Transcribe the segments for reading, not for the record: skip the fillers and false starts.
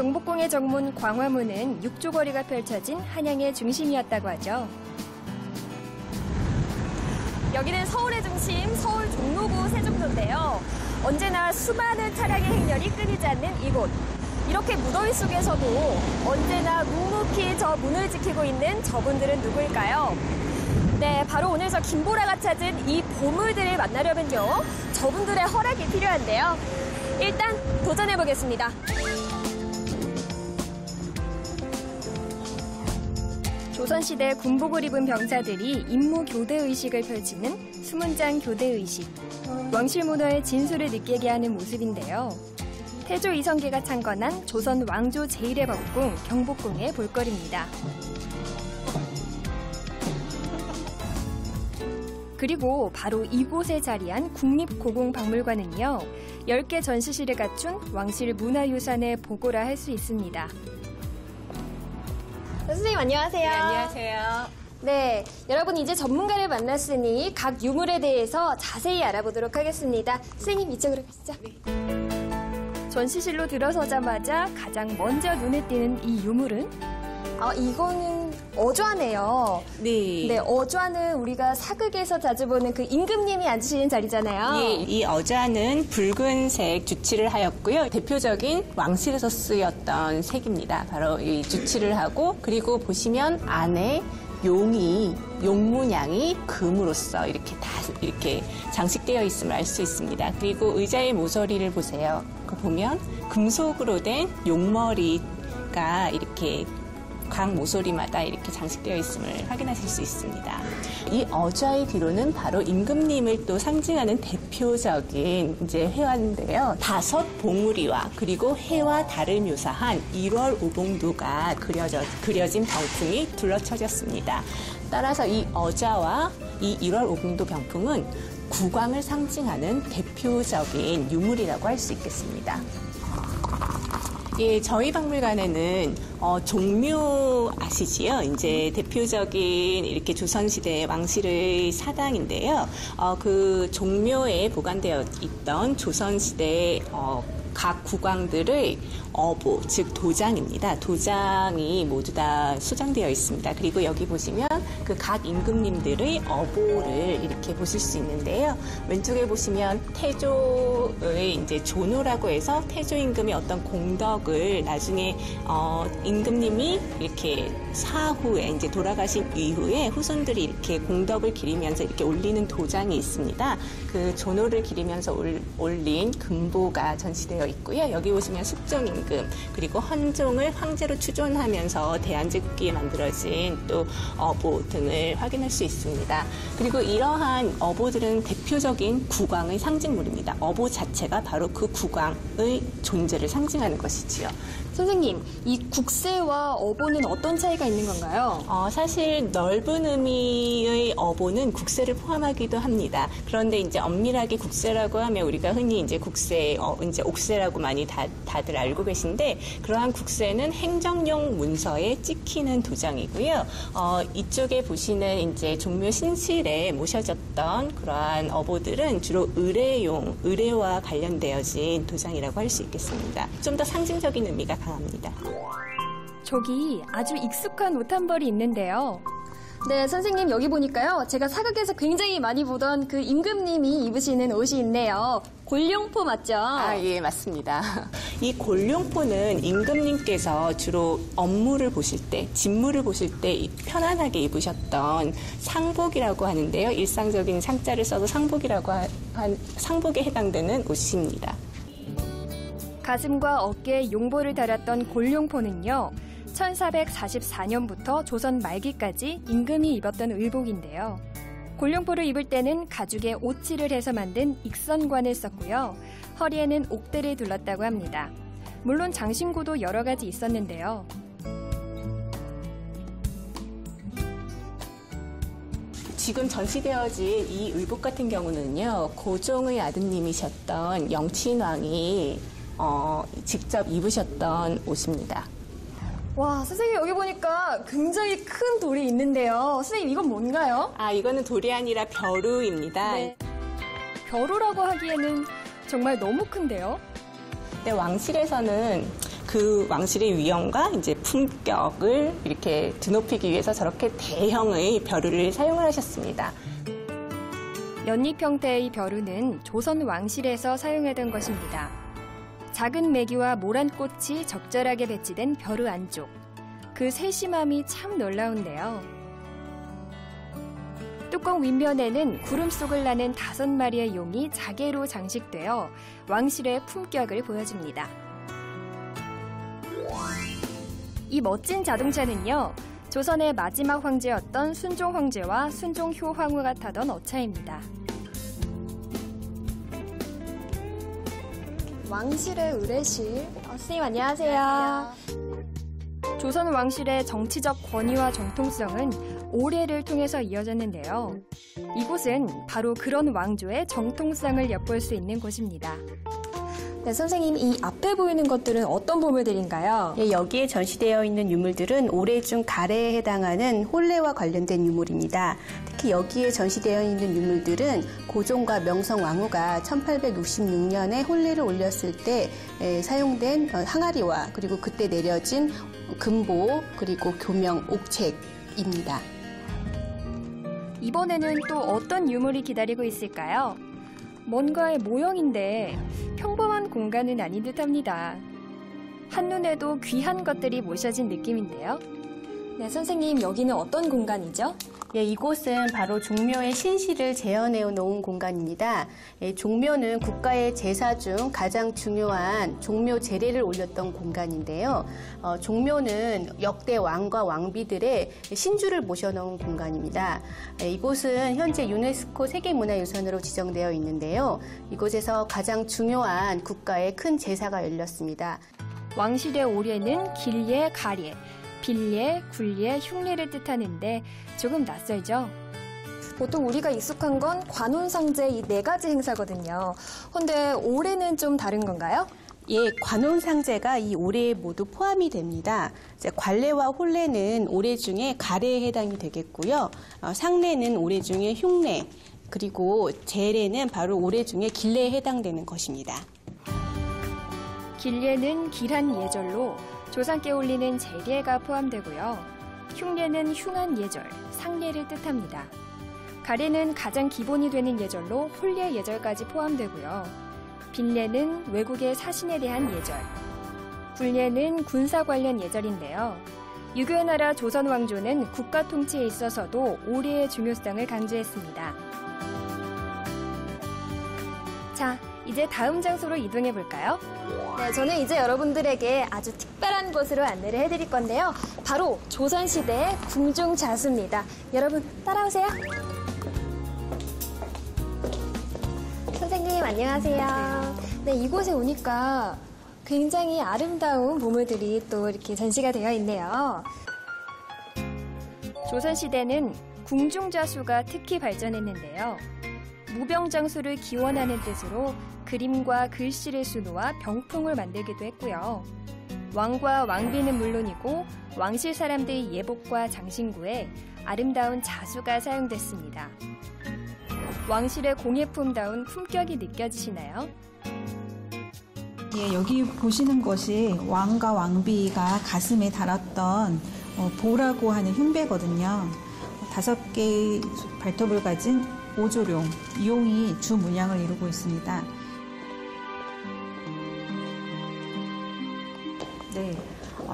경복궁의 정문 광화문은 육조거리가 펼쳐진 한양의 중심이었다고 하죠. 여기는 서울의 중심, 서울 종로구 세종로인데요. 언제나 수많은 차량의 행렬이 끊이지 않는 이곳. 이렇게 무더위 속에서도 언제나 묵묵히 저 문을 지키고 있는 저분들은 누구일까요? 네, 바로 오늘 저 김보라가 찾은 이 보물들을 만나려면요. 저분들의 허락이 필요한데요. 일단 도전해보겠습니다. 조선시대 군복을 입은 병사들이 임무 교대 의식을 펼치는 수문장 교대 의식. 왕실 문화의 진수를 느끼게 하는 모습인데요. 태조 이성계가 창건한 조선 왕조 제1의 법궁 경복궁의 볼거리입니다. 그리고 바로 이곳에 자리한 국립고궁박물관은요. 10개 전시실을 갖춘 왕실 문화유산의 보고라 할 수 있습니다. 선생님 안녕하세요. 네, 안녕하세요. 네, 여러분 이제 전문가를 만났으니 각 유물에 대해서 자세히 알아보도록 하겠습니다. 선생님 이쪽으로 가시죠. 네. 전시실로 들어서자마자 가장 먼저 눈에 띄는 이 유물은? 이거는 어좌네요. 네. 네, 어좌는 우리가 사극에서 자주 보는 그 임금님이 앉으시는 자리잖아요. 예, 이 어좌는 붉은색 주치를 하였고요. 대표적인 왕실에서 쓰였던 색입니다. 바로 이 주치를 하고, 그리고 보시면 안에 용 문양이 금으로써 이렇게 장식되어 있음을 알 수 있습니다. 그리고 의자의 모서리를 보세요. 그 보면 금속으로 된 용머리가 이렇게 각 모서리마다 이렇게 장식되어 있음을 확인하실 수 있습니다. 이 어좌의 뒤로는 바로 임금님을 또 상징하는 대표적인 이제 회화인데요. 5 봉우리와 그리고 해와 달을 묘사한 1월 오봉도가 그려진 병풍이 둘러쳐졌습니다. 따라서 이 어좌와 이 1월 오봉도 병풍은 국왕을 상징하는 대표적인 유물이라고 할 수 있겠습니다. 예, 저희 박물관에는 종묘 아시지요? 이제 대표적인 이렇게 조선시대 왕실의 사당인데요. 그 종묘에 보관되어 있던 조선시대 각 국왕들의 어보, 즉 도장입니다. 도장이 모두 다 수정되어 있습니다. 그리고 여기 보시면 그 각 임금님들의 어보를 이렇게 보실 수 있는데요. 왼쪽에 보시면 태조의 이제 조노라고 해서 태조 임금의 어떤 공덕을 나중에 임금님이 이렇게 사후에 이제 돌아가신 이후에 후손들이 이렇게 공덕을 기리면서 이렇게 올리는 도장이 있습니다. 그 조노를 기리면서 올린 금보가 전시되어 있고요. 여기 보시면 숙종 임금 그리고 헌종을 황제로 추존하면서 대한제국기에 만들어진 또 어보 등을 확인할 수 있습니다. 그리고 이러한 어보들은 대표적인 국왕의 상징물입니다. 어보 자체가 바로 그 국왕의 존재를 상징하는 것이지요. 선생님, 이 국세와 어보는 어떤 차이가 있는 건가요? 사실 넓은 의미의 어보는 국세를 포함하기도 합니다. 그런데 이제 엄밀하게 국세라고 하면 우리가 흔히 이제 국세, 이제 옥세라고 많이 다들 알고 계신데 그러한 국세는 행정용 문서에 찍히는 도장이고요. 이쪽에 보시는 이제 종묘 신실에 모셔졌던 그러한 어보들은 주로 의례와 관련되어진 도장이라고 할 수 있겠습니다. 좀 더 상징적인 의미가 강합니다. 저기 아주 익숙한 옷 한 벌이 있는데요. 네, 선생님 여기 보니까요. 제가 사극에서 굉장히 많이 보던 그 임금님이 입으시는 옷이 있네요. 골룡포 맞죠? 예, 맞습니다. 이 골룡포는 임금님께서 주로 업무를 보실 때, 직무를 보실 때 편안하게 입으셨던 상복이라고 하는데요. 일상적인 상자를 써서 상복이라고 상복에 해당되는 옷입니다. 가슴과 어깨에 용보를 달았던 골룡포는요. 1444년부터 조선 말기까지 임금이 입었던 의복인데요. 골룡포를 입을 때는 가죽에 오칠을 해서 만든 익선관을 썼고요. 허리에는 옥대를 둘렀다고 합니다. 물론 장신구도 여러 가지 있었는데요. 지금 전시되어진 이 의복 같은 경우는요. 고종의 아드님이셨던 영친왕이 직접 입으셨던 옷입니다. 와, 선생님 여기 보니까 굉장히 큰 돌이 있는데요. 선생님 이건 뭔가요? 이거는 돌이 아니라 벼루입니다. 네. 벼루라고 하기에는 정말 너무 큰데요? 네, 왕실에서는 그 왕실의 위엄과 이제 품격을 이렇게 드높이기 위해서 저렇게 대형의 벼루를 사용을 하셨습니다. 연잎 형태의 벼루는 조선 왕실에서 사용하던 것입니다. 작은 메기와 모란꽃이 적절하게 배치된 벼루 안쪽. 그 세심함이 참 놀라운데요. 뚜껑 윗면에는 구름 속을 나는 5마리의 용이 자개로 장식되어 왕실의 품격을 보여줍니다. 이 멋진 자동차는요, 조선의 마지막 황제였던 순종 황제와 순종효 황후가 타던 어차입니다. 왕실의 의례실. 선생님 안녕하세요. 조선 왕실의 정치적 권위와 정통성은 오래를 통해서 이어졌는데요. 이곳은 바로 그런 왕조의 정통성을 엿볼 수 있는 곳입니다. 네, 선생님, 이 앞에 보이는 것들은 어떤 보물들인가요? 예, 여기에 전시되어 있는 유물들은 오레중 가래에 해당하는 혼례와 관련된 유물입니다. 특히 여기에 전시되어 있는 유물들은 고종과 명성 왕후가 1866년에 혼례를 올렸을 때 사용된 항아리와 그리고 그때 내려진 금보 그리고 교명 옥책입니다. 이번에는 또 어떤 유물이 기다리고 있을까요? 뭔가의 모형인데 평범한 공간은 아닌 듯합니다. 한눈에도 귀한 것들이 모셔진 느낌인데요. 네, 선생님, 여기는 어떤 공간이죠? 예, 이곳은 바로 종묘의 신실을 재현해 놓은 공간입니다. 예, 종묘는 국가의 제사 중 가장 중요한 종묘 제례를 올렸던 공간인데요. 종묘는 역대 왕과 왕비들의 신주를 모셔놓은 공간입니다. 예, 이곳은 현재 유네스코 세계문화유산으로 지정되어 있는데요. 이곳에서 가장 중요한 국가의 큰 제사가 열렸습니다. 왕실의 오례는 길례, 가례, 빌례, 굴례, 흉례를 뜻하는데 조금 낯설죠? 보통 우리가 익숙한 건 관혼상제 이 4가지 행사거든요. 근데 오례는 좀 다른 건가요? 예, 관혼상제가 이 오례에 모두 포함이 됩니다. 이제 관례와 혼례는 오례 중에 가례에 해당이 되겠고요. 상례는 오례 중에 흉례, 그리고 제례는 바로 오례 중에 길례에 해당되는 것입니다. 길례는 길한 예절로 조상께 올리는 제례가 포함되고요. 흉례는 흉한 예절, 상례를 뜻합니다. 가례는 가장 기본이 되는 예절로 혼례 예절까지 포함되고요. 빌례는 외국의 사신에 대한 예절, 굴례는 군사 관련 예절인데요. 유교의 나라 조선 왕조는 국가 통치에 있어서도 오례의 중요성을 강조했습니다. 자, 이제 다음 장소로 이동해 볼까요? 네, 저는 이제 여러분들에게 아주 특별한 곳으로 안내를 해드릴 건데요. 바로 조선시대의 궁중자수입니다. 여러분, 따라오세요. 선생님, 안녕하세요. 네, 이곳에 오니까 굉장히 아름다운 보물들이 또 이렇게 전시가 되어 있네요. 조선시대는 궁중자수가 특히 발전했는데요. 무병장수를 기원하는 뜻으로 그림과 글씨를 수놓아 병풍을 만들기도 했고요. 왕과 왕비는 물론이고 왕실 사람들의 예복과 장신구에 아름다운 자수가 사용됐습니다. 왕실의 공예품다운 품격이 느껴지시나요? 예, 여기 보시는 것이 왕과 왕비가 가슴에 달았던 보라고 하는 흉배거든요. 5개의 발톱을 가진 오조룡, 이 용이 주 문양을 이루고 있습니다. 네,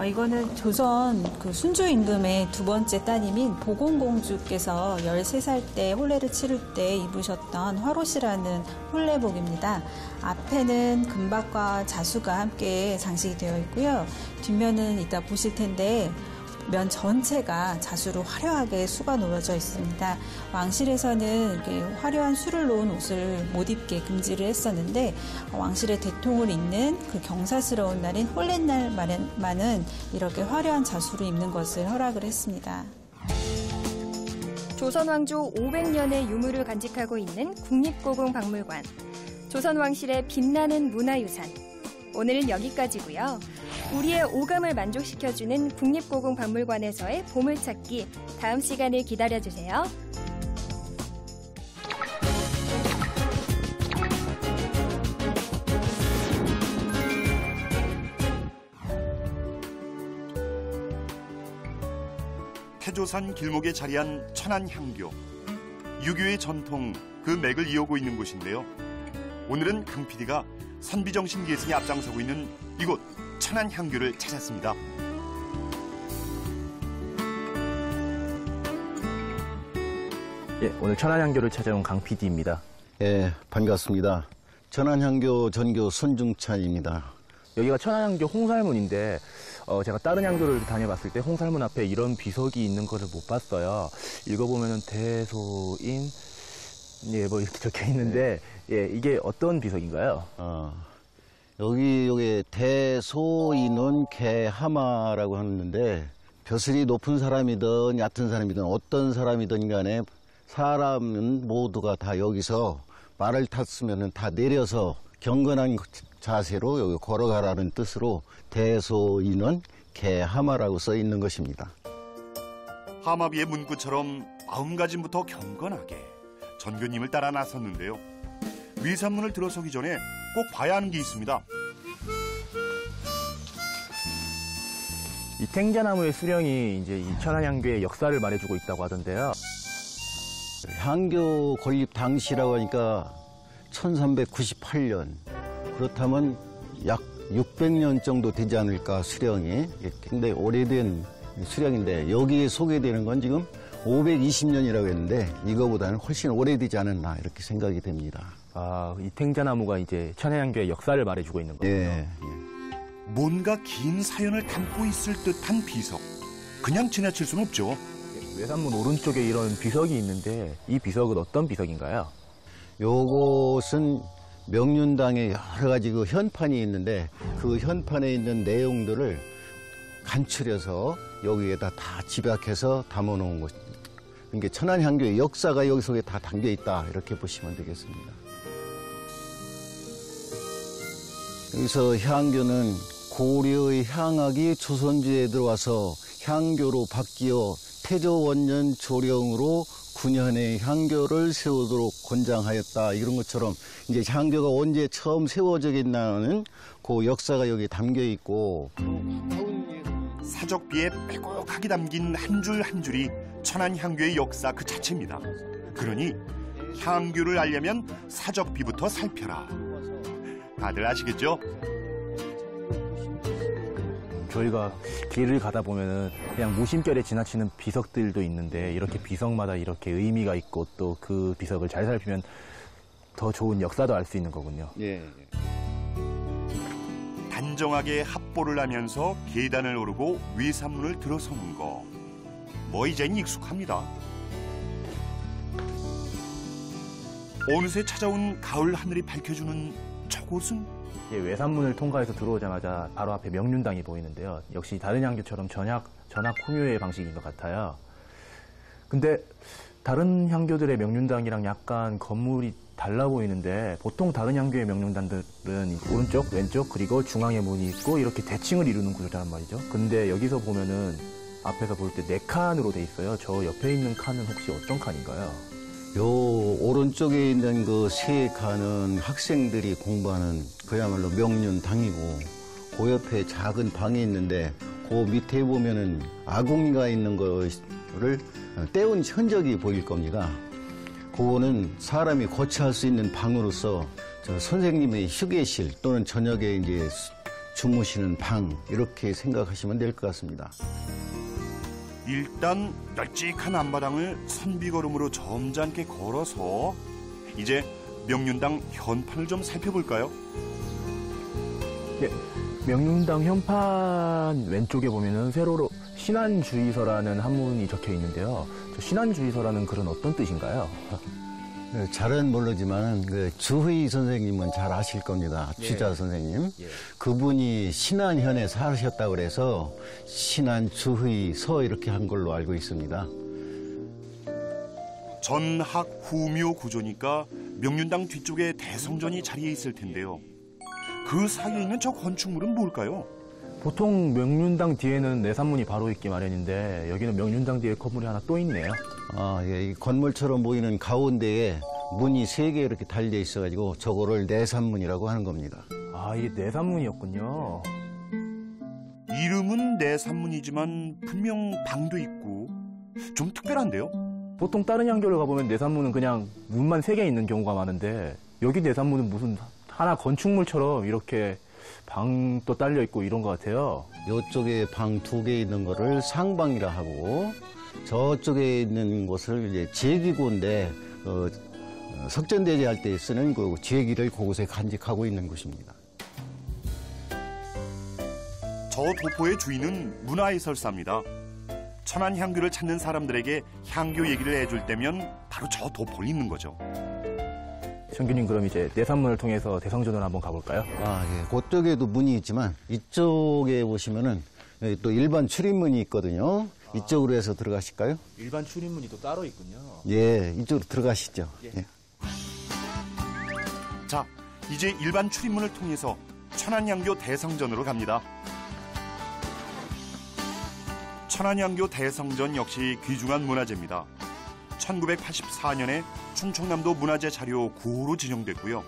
이거는 조선 순주 임금의 2번째 따님인 보공공주께서 13살 때 혼례를 치를 때 입으셨던 화롯이라는 혼례복입니다. 앞에는 금박과 자수가 함께 장식이 되어 있고요. 뒷면은 이따 보실 텐데 면 전체가 자수로 화려하게 수가 놓여져 있습니다. 왕실에서는 이렇게 화려한 수를 놓은 옷을 못 입게 금지를 했었는데 왕실의 대통을 잇는 그 경사스러운 날인 혼례날만은 이렇게 화려한 자수를 입는 것을 허락을 했습니다. 조선 왕조 500년의 유물을 간직하고 있는 국립고궁박물관. 조선 왕실의 빛나는 문화유산. 오늘은 여기까지고요. 우리의 오감을 만족시켜주는 국립고궁박물관에서의 보물찾기, 다음 시간을 기다려주세요. 태조산 길목에 자리한 천안향교. 유교의 전통, 그 맥을 이어오고 있는 곳인데요. 오늘은 강 PD가 선비정신 계승에 앞장서고 있는 이곳 천안향교를 찾았습니다. 예, 오늘 천안향교를 찾아온 강 PD입니다. 예, 반갑습니다. 천안향교 전교 손중찬입니다. 여기가 천안향교 홍살문인데 제가 다른 향교를 다녀봤을 때 홍살문 앞에 이런 비석이 있는 것을 못 봤어요. 읽어보면은 대소인 예, 뭐 이렇게 적혀 있는데 예, 이게 어떤 비석인가요? 여기 대소인은 개하마라고 하는데 벼슬이 높은 사람이든 얕은 사람이든 어떤 사람이든 간에 사람은 모두가 다 여기서 말을 탔으면 다 내려서 경건한 자세로 여기 걸어가라는 뜻으로 대소인은 개하마라고 써 있는 것입니다. 하마비의 문구처럼 마음가짐부터 경건하게 전교님을 따라 나섰는데요. 위산문을 들어서기 전에 꼭 봐야 하는 게 있습니다. 이 탱자나무의 수령이 이제 이 천안향교의 역사를 말해주고 있다고 하던데요. 향교 건립 당시라고 하니까 1398년. 그렇다면 약 600년 정도 되지 않을까, 수령이. 굉장히 오래된 수령인데 여기에 소개되는 건 지금 520년이라고 했는데 이거보다는 훨씬 오래되지 않았나 이렇게 생각이 됩니다. 아, 이 탱자나무가 이제 천안향교의 역사를 말해주고 있는 거군요. 예. 뭔가 긴 사연을 담고 있을 듯한 비석. 그냥 지나칠 수는 없죠. 외산문 오른쪽에 이런 비석이 있는데 이 비석은 어떤 비석인가요? 요것은 명륜당에 여러 가지 그 현판이 있는데 그 현판에 있는 내용들을 간추려서 여기에다 다 집약해서 담아놓은 것입니다. 그러니까 천안향교의 역사가 여기 속에 다 담겨 있다 이렇게 보시면 되겠습니다. 여기서 향교는 고려의 향학이 조선주에 들어와서 향교로 바뀌어 태조원년 조령으로 9년의 향교를 세우도록 권장하였다. 이런 것처럼 이제 향교가 언제 처음 세워졌나는 그 역사가 여기 담겨 있고 사적비에 빼곡하게 담긴 한 줄 한 줄이 천안향교의 역사 그 자체입니다. 그러니 향교를 알려면 사적비부터 살펴라. 다들 아시겠죠? 저희가 길을 가다 보면은 그냥 무심결에 지나치는 비석들도 있는데 이렇게 비석마다 이렇게 의미가 있고 또 그 비석을 잘 살피면 더 좋은 역사도 알 수 있는 거군요. 예. 단정하게 합보를 하면서 계단을 오르고 위산문을 들어서는 거. 뭐 이젠 익숙합니다. 어느새 찾아온 가을 하늘이 밝혀주는 저곳은 외산문을 통과해서 들어오자마자 바로 앞에 명륜당이 보이는데요. 역시 다른 향교처럼 전학 후묘의 방식인 것 같아요. 근데 다른 향교들의 명륜당이랑 약간 건물이 달라 보이는데 보통 다른 향교의 명륜당들은 오른쪽, 왼쪽 그리고 중앙에 문이 있고 이렇게 대칭을 이루는 구조란 말이죠. 근데 여기서 보면은 앞에서 볼 때 4칸으로 돼 있어요. 저 옆에 있는 칸은 혹시 어떤 칸인가요? 요 오른쪽에 있는 그 세 칸은 학생들이 공부하는 그야말로 명륜당이고 그 옆에 작은 방이 있는데 그 밑에 보면은 아궁이가 있는 거를 때운 흔적이 보일 겁니다. 그거는 사람이 거처할 수 있는 방으로서 저 선생님의 휴게실 또는 저녁에 이제 주무시는 방 이렇게 생각하시면 될 것 같습니다. 일단 널찍한 앞마당을 선비걸음으로 점잖게 걸어서 이제 명륜당 현판을 좀 살펴볼까요? 예, 명륜당 현판 왼쪽에 보면은 세로로 신안주의서라는 한문이 적혀 있는데요. 저 신안주의서라는 글은 어떤 뜻인가요? 잘은 모르지만 그 주의 선생님은 잘 아실 겁니다. 주자 선생님. 그분이 신안현에 사셨다고 그래서 신안주의서 이렇게 한 걸로 알고 있습니다. 전학 후묘 구조니까 명륜당 뒤쪽에 대성전이 자리해 있을 텐데요. 그 사이에 있는 저 건축물은 뭘까요? 보통 명륜당 뒤에는 내산문이 바로 있기 마련인데 여기는 명륜당 뒤에 건물이 하나 또 있네요. 이 건물처럼 보이는 가운데에 문이 3개 이렇게 달려 있어가지고 저거를 내산문이라고 하는 겁니다. 아, 이게 내산문이었군요. 이름은 내산문이지만 분명 방도 있고 좀 특별한데요? 보통 다른 향교를 가보면 내산문은 그냥 문만 3개 있는 경우가 많은데 여기 내산문은 무슨 하나 건축물처럼 이렇게 방도 딸려 있고 이런 것 같아요. 이쪽에 방 2개 있는 거를 상방이라 하고 저쪽에 있는 곳을 이제 제기고인데 석전대제 할 때 쓰는 그 제기를 그곳에 간직하고 있는 곳입니다. 저 도포의 주인은 문화해설사입니다. 천안향교를 찾는 사람들에게 향교 얘기를 해줄 때면 바로 저 도포에 있는 거죠. 정규님 그럼 이제 내산문을 통해서 대성전을 한번 가볼까요? 예. 그쪽에도 문이 있지만 이쪽에 보시면은 여기 또 일반 출입문이 있거든요. 이쪽으로 해서 들어가실까요? 일반 출입문이 또 따로 있군요. 예, 이쪽으로 들어가시죠. 예. 자, 이제 일반 출입문을 통해서 천안향교 대성전으로 갑니다. 천안향교 대성전 역시 귀중한 문화재입니다. 1984년에 충청남도 문화재 자료 9호로 지정됐고요.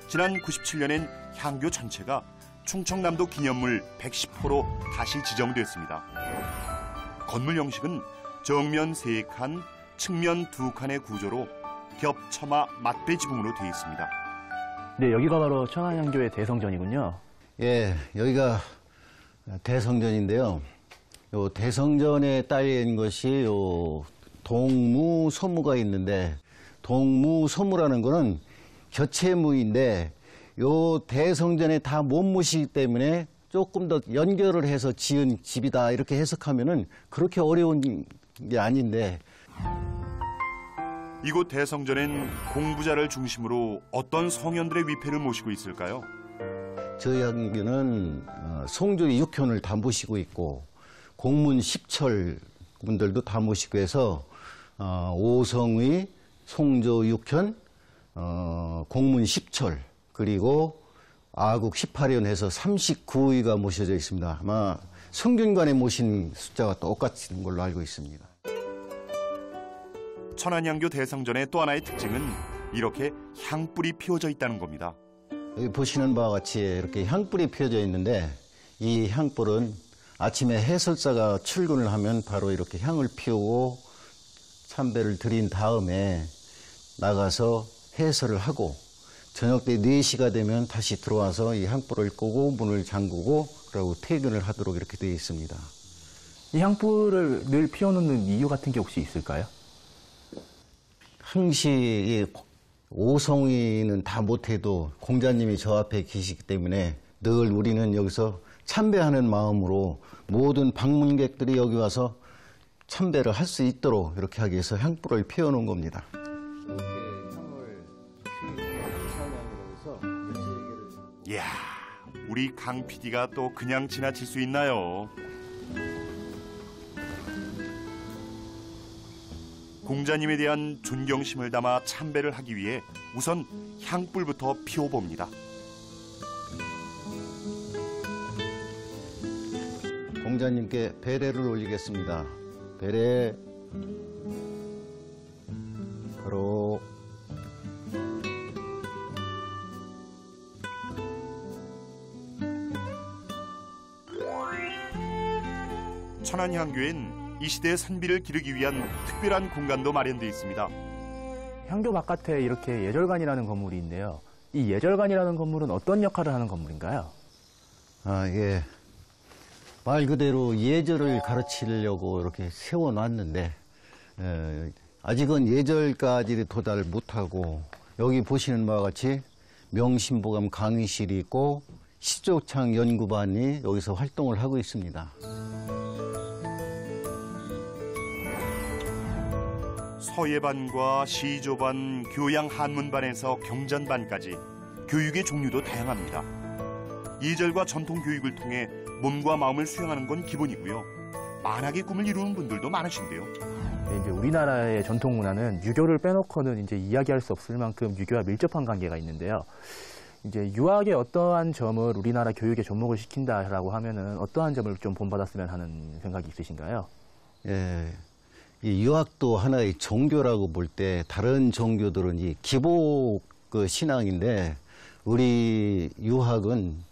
지난 97년엔 향교 전체가 충청남도 기념물 110호로 다시 지정됐습니다. 건물 형식은 정면 3칸, 측면 2칸의 구조로 겹처마 맞배 지붕으로 되어 있습니다. 네, 여기가 바로 천안향교의 대성전이군요. 예, 여기가 대성전인데요. 요 대성전에 딸린 것이 요 동무소무가 있는데 동무소무라는 거는 겨체무인데 요 대성전에 다 못 모시기 때문에 조금 더 연결을 해서 지은 집이다 이렇게 해석하면은 그렇게 어려운 게 아닌데 이곳 대성전엔 공부자를 중심으로 어떤 성현들의 위패를 모시고 있을까요? 저희 학교는 송조의 6현을 다 모시고 있고 공문 10철 분들도 다 모시고 해서 오성의 송조 6현, 공문 10철 그리고 아국 18현 해서 39의가 모셔져 있습니다. 아마 성균관에 모신 숫자가 똑같은 걸로 알고 있습니다. 천안향교 대성전의 또 하나의 특징은 이렇게 향불이 피워져 있다는 겁니다. 여기 보시는 바와 같이 이렇게 향불이 피워져 있는데 이 향불은 아침에 해설사가 출근을 하면 바로 이렇게 향을 피우고 참배를 드린 다음에 나가서 해설을 하고 저녁 때 4시가 되면 다시 들어와서 이 향불을 끄고 문을 잠그고 그리고 퇴근을 하도록 이렇게 되어 있습니다. 이 향불을 늘 피워놓는 이유 같은 게 혹시 있을까요? 항시 이 오성이는 다 못해도 공자님이 저 앞에 계시기 때문에 늘 우리는 여기서 참배하는 마음으로 모든 방문객들이 여기 와서 참배를 할 수 있도록 이렇게 하기 위해서 향불을 피워놓은 겁니다. 이야, 우리 강 PD가 또 그냥 지나칠 수 있나요? 공자님에 대한 존경심을 담아 참배를 하기 위해 우선 향불부터 피워봅니다. 공자님께 배례를 올리겠습니다. 배례 바로 천안향교엔 이 시대의 선비를 기르기 위한 특별한 공간도 마련되어 있습니다. 향교 바깥에 이렇게 예절관이라는 건물이 있는데요. 이 예절관이라는 건물은 어떤 역할을 하는 건물인가요? 예. 말 그대로 예절을 가르치려고 이렇게 세워놨는데 아직은 예절까지 도달 못하고 여기 보시는 바와 같이 명심보감 강의실이 있고 시조창 연구반이 여기서 활동을 하고 있습니다. 서예반과 시조반, 교양한문반에서 경전반까지 교육의 종류도 다양합니다. 예절과 전통 교육을 통해 몸과 마음을 수양하는 건 기본이고요. 만학의 꿈을 이루는 분들도 많으신데요. 네, 이제 우리나라의 전통 문화는 유교를 빼놓고는 이제 이야기할 수 없을 만큼 유교와 밀접한 관계가 있는데요. 이제 유학의 어떠한 점을 우리나라 교육에 접목을 시킨다라고 하면은 어떠한 점을 좀 본받았으면 하는 생각이 있으신가요? 예. 이 유학도 하나의 종교라고 볼 때 다른 종교들은 이 기복 그 신앙인데 우리 유학은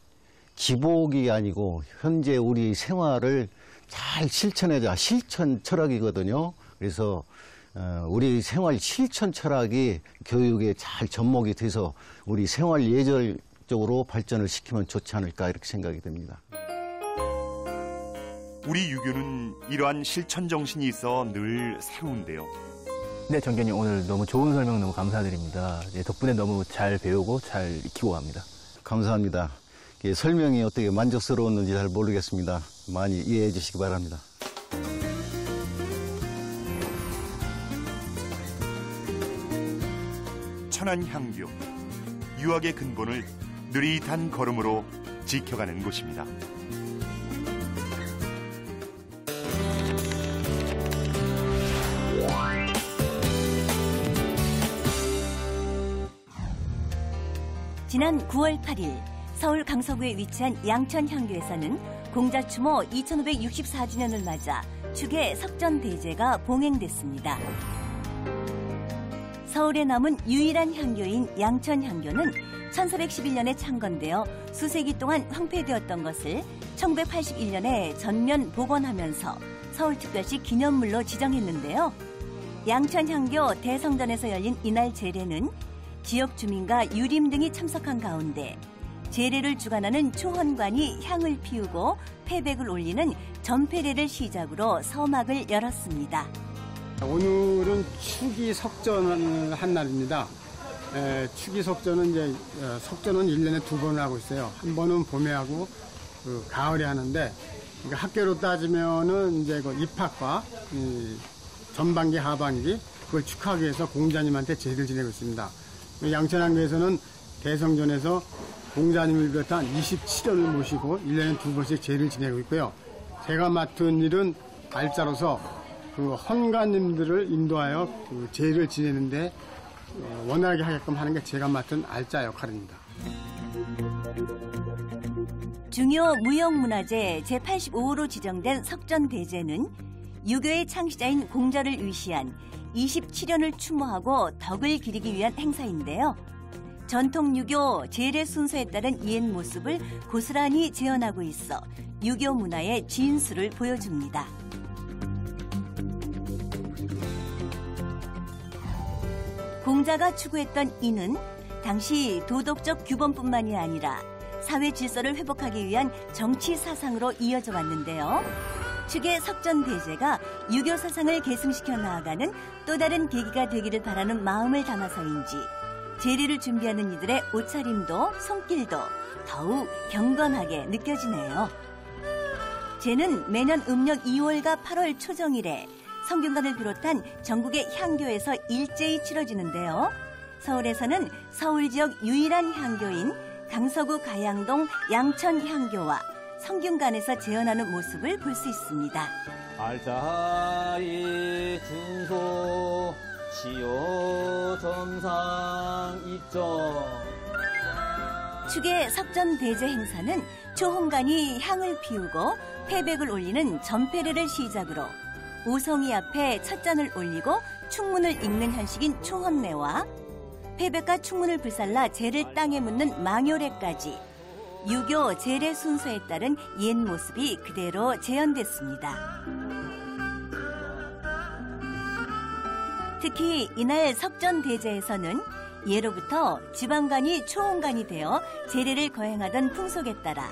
기복이 아니고 현재 우리 생활을 잘 실천해자 실천 철학이거든요. 그래서 우리 생활 실천 철학이 교육에 잘 접목이 돼서 우리 생활 예절 쪽으로 발전을 시키면 좋지 않을까 이렇게 생각이 듭니다. 우리 유교는 이러한 실천 정신이 있어 늘 새로운데요. 네, 정교님 오늘 너무 좋은 설명 너무 감사드립니다. 덕분에 너무 잘 배우고 잘 익히고 갑니다. 감사합니다. 설명이 어떻게 만족스러웠는지 잘 모르겠습니다. 많이 이해해 주시기 바랍니다. 천안향교, 유학의 근본을 느릿한 걸음으로 지켜가는 곳입니다. 지난 9월 8일 서울 강서구에 위치한 양천향교에서는 공자추모 2564주년을 맞아 축의 석전대제가 봉행됐습니다. 서울에 남은 유일한 향교인 양천향교는 1411년에 창건되어 수세기 동안 황폐되었던 것을 1981년에 전면 복원하면서 서울특별시 기념물로 지정했는데요. 양천향교 대성전에서 열린 이날 제례는 지역 주민과 유림 등이 참석한 가운데 제례를 주관하는 초헌관이 향을 피우고 패백을 올리는 전패례를 시작으로 서막을 열었습니다. 오늘은 축이 석전을 한 날입니다. 축이 석전은 이제 석전은 1년에 2번을 하고 있어요. 한 번은 봄에 하고 가을에 하는데, 그러니까 학교로 따지면은 이제 그 입학과 전반기 하반기 그걸 축하하기 위해서 공자님한테 제를 지내고 있습니다. 양천향교에서는 대성전에서 공자님을 비롯한 27년을 모시고 1년에 2번씩 제를 지내고 있고요. 제가 맡은 일은 알짜로서 그 헌가님들을 인도하여 그 제를 지내는데 원활하게 하게끔 하는 게 제가 맡은 알짜 역할입니다. 중요 무형문화재 제85호로 지정된 석전대제는 유교의 창시자인 공자를 위시한 27년을 추모하고 덕을 기리기 위한 행사인데요. 전통 유교 제례 순서에 따른 옛 모습을 고스란히 재현하고 있어 유교 문화의 진수를 보여줍니다. 공자가 추구했던 이는 당시 도덕적 규범뿐만이 아니라 사회 질서를 회복하기 위한 정치 사상으로 이어져 왔는데요. 축의 석전대제가 유교 사상을 계승시켜 나아가는 또 다른 계기가 되기를 바라는 마음을 담아서인지 제례를 준비하는 이들의 옷차림도 손길도 더욱 경건하게 느껴지네요. 제는 매년 음력 2월과 8월 초정일에 성균관을 비롯한 전국의 향교에서 일제히 치러지는데요. 서울에서는 서울 지역 유일한 향교인 강서구 가양동 양천향교와 성균관에서 재현하는 모습을 볼 수 있습니다. 알짜하이 준소 시오 점상 입정. 축의 석전대제 행사는 초홍관이 향을 피우고 패백을 올리는 전패례를 시작으로 오성이 앞에 찻잔을 올리고 축문을 읽는 현식인 초헌례와 패백과 축문을 불살라 제를 땅에 묻는 망요례까지 유교 제례 순서에 따른 옛 모습이 그대로 재현됐습니다. 특히 이날 석전대제에서는 예로부터 지방관이 초홍관이 되어 제례를 거행하던 풍속에 따라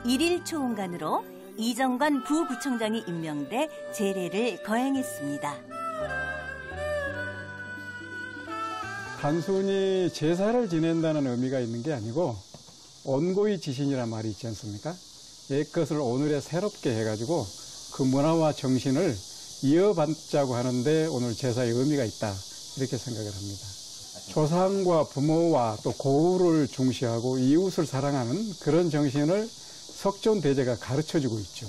일일 초홍관으로 이정관 부구청장이 임명돼 제례를 거행했습니다. 단순히 제사를 지낸다는 의미가 있는 게 아니고 온고의 지신이란 말이 있지 않습니까? 옛것을 오늘에 새롭게 해가지고 그 문화와 정신을 이어받자고 하는데 오늘 제사의 의미가 있다, 이렇게 생각을 합니다. 조상과 부모와 또 고우를 중시하고 이웃을 사랑하는 그런 정신을 석전대제가 가르쳐주고 있죠.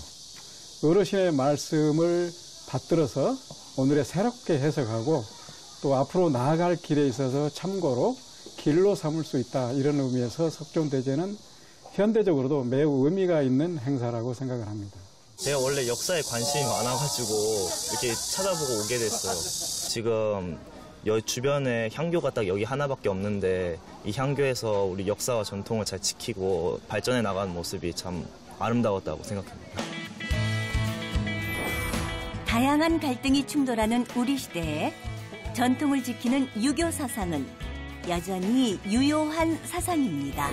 어르신의 말씀을 받들어서 오늘에 새롭게 해석하고 또 앞으로 나아갈 길에 있어서 참고로 길로 삼을 수 있다, 이런 의미에서 석전대제는 현대적으로도 매우 의미가 있는 행사라고 생각을 합니다. 제가 원래 역사에 관심이 많아가지고 이렇게 찾아보고 오게 됐어요. 지금 주변에 향교가 딱 여기 하나밖에 없는데 이 향교에서 우리 역사와 전통을 잘 지키고 발전해 나가는 모습이 참 아름다웠다고 생각합니다. 다양한 갈등이 충돌하는 우리 시대에 전통을 지키는 유교 사상은 여전히 유효한 사상입니다.